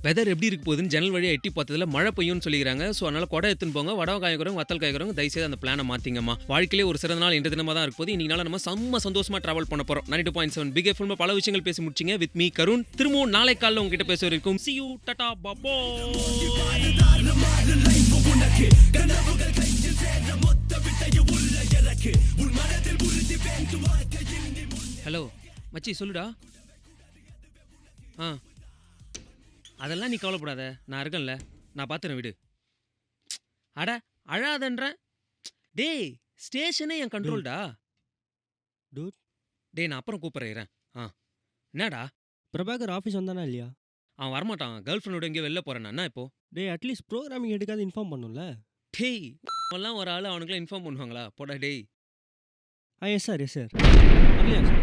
Weather எப்படி இருக்கு போகுதுன்னு ஜன்னல் வழியா எட்டி பார்த்ததுல மழை பெய்யும்னு சொல்லிக்கிறாங்க. ஸோ அதனால கொடை எடுத்துன்னு போங்க. வடவை காய்க்கிறவங்க வத்தல் காய்க்கிறவங்க தயவுசெய்து அந்த பிளானை மாற்றிங்கம்மா. வாழ்க்கையிலே ஒரு சிறந்த நாள் இந்த தினமாக தான் இருப்போது. இன்னைக்கு நாள் நம்ம செம்ம சந்தோஷமாக ட்ராவல் பண்ண போகிறோம். 92.7 பிக் எஃப்எம் பல விஷயங்கள் பேசி முடிச்சிங்க. வித் மீ கருண். திரும்பவும் நாளை காலையில் உங்ககிட்ட பேச வரைக்கும் see you டாடா பாபோ. ஹலோ மச்சி சொல்லுடா. அதெல்லாம் நீ கவலைப்படாத, நான் இருக்கேன்ல, நான் பார்த்துறேன் விடு. அட அழாதன்றேன். டேய் ஸ்டேஷனே என் கண்ட்ரோல்டா. டூட் டேய் நான் அப்புறம் கூப்பிட்றேன். என்னடா பிரபாகர் ஆஃபீஸ் வந்தானா இல்லையா? அவன் வரமாட்டான். கேர்ள் ஃப்ரெண்டோட எங்கேயோ வெளில போகிறேன். என்ன இப்போ? டேய் அட்லீஸ்ட் ப்ரோக்ராமிங் எடுக்காது இன்ஃபார்ம் பண்ணும்ல. டேய் அவன்லாம் ஒரு ஆள் அவனுக்குலாம் இன்ஃபார்ம் பண்ணுவாங்களா? போடா டேய். எஸ் சார் இல்லையா சார்?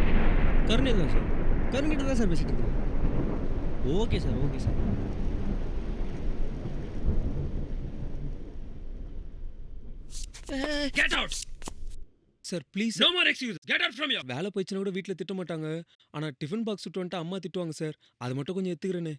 கருணே தான் சார். கருண்கிட்ட தான் சார் பேசிட்டு இருக்கேன். Okay sir. Get out sir please. No more excuse. Get out from you. வேலை போயிடுச்சுனா கூட வீட்டில் திட்ட மாட்டாங்க. ஆனால் டிஃபன் பாக்ஸ் விட்டு வந்துட்டு அம்மா திட்டுவாங்க சார். அது மட்டும் கொஞ்சம் எடுத்துக்கிறேன்னு.